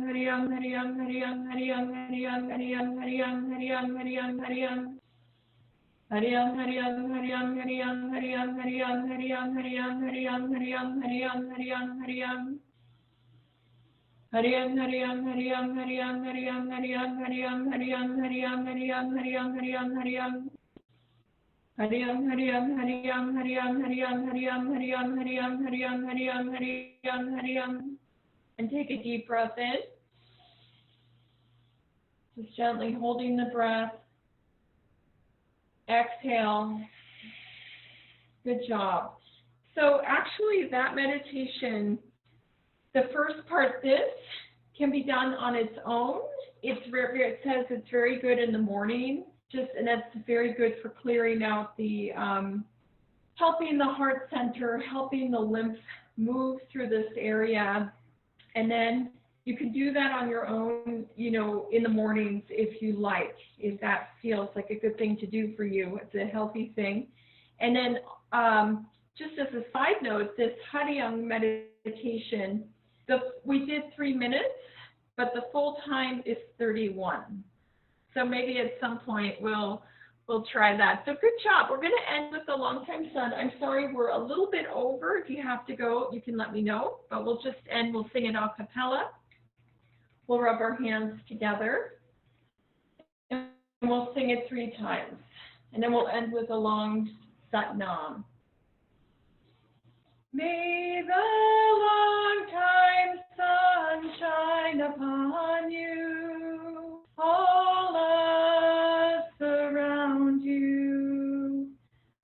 Hariyam, Hariyam, Hariyam, Hariyam, Hariyam, Hariyam, Hariyam, Hariyam, Hariyam, Hariyam. Hariyam, Hariyam, Hariyam, Hariyam, Hariyam, Hariyam, Hariyam, Hariyam, Hariyam, Hariyam, Hariyam, Hariyam, Hariyam. Hariyam, Hariyam, Hariyam, Hariyam, Hariyam, Hariyam, Hariyam, Hariyam, Hariyam, Hariyam, Hariyam, Hariyam. And take a deep breath in. Just gently holding the breath. Exhale. Good job. So actually that meditation, the first part, this, can be done on its own. It says it's very good in the morning, and that's very good for clearing out the, helping the heart center, helping the lymph move through this area. And then you can do that on your own, you know, in the mornings if you like, if that feels like a good thing to do for you. It's a healthy thing. And then just as a side note, this Haryang meditation, we did 3 minutes, but the full time is 31. So maybe at some point we'll try that. So good job. We're going to end with the longtime sun. I'm sorry, we're a little bit over. If you have to go, you can let me know. But we'll just end. We'll sing it a cappella. We'll rub our hands together. And we'll sing it 3 times. And then we'll end with a long Sat Nam. May the long-time sun shine upon you, all us around you,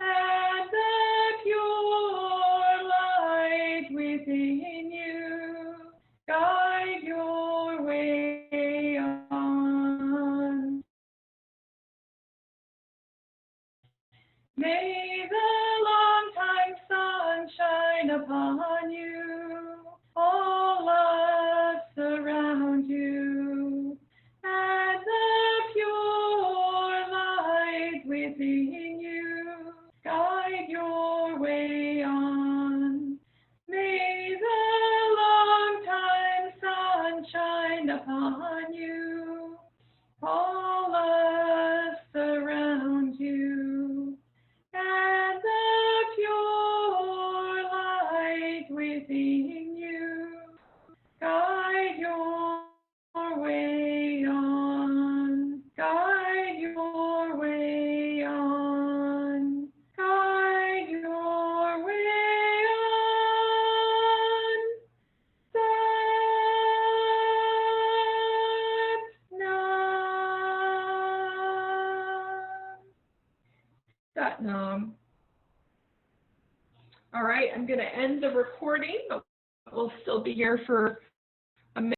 and the pure light within you guide your way on. May the long-time sun shine upon you, all us around you, and the pure light within you guide your way on. May the long-time sun shine upon you, all us around you, and the pure light within you guide your way on, guide your way on, guide your way on. Sat Nam. All right, I'm going to end the recording, but we'll still be here for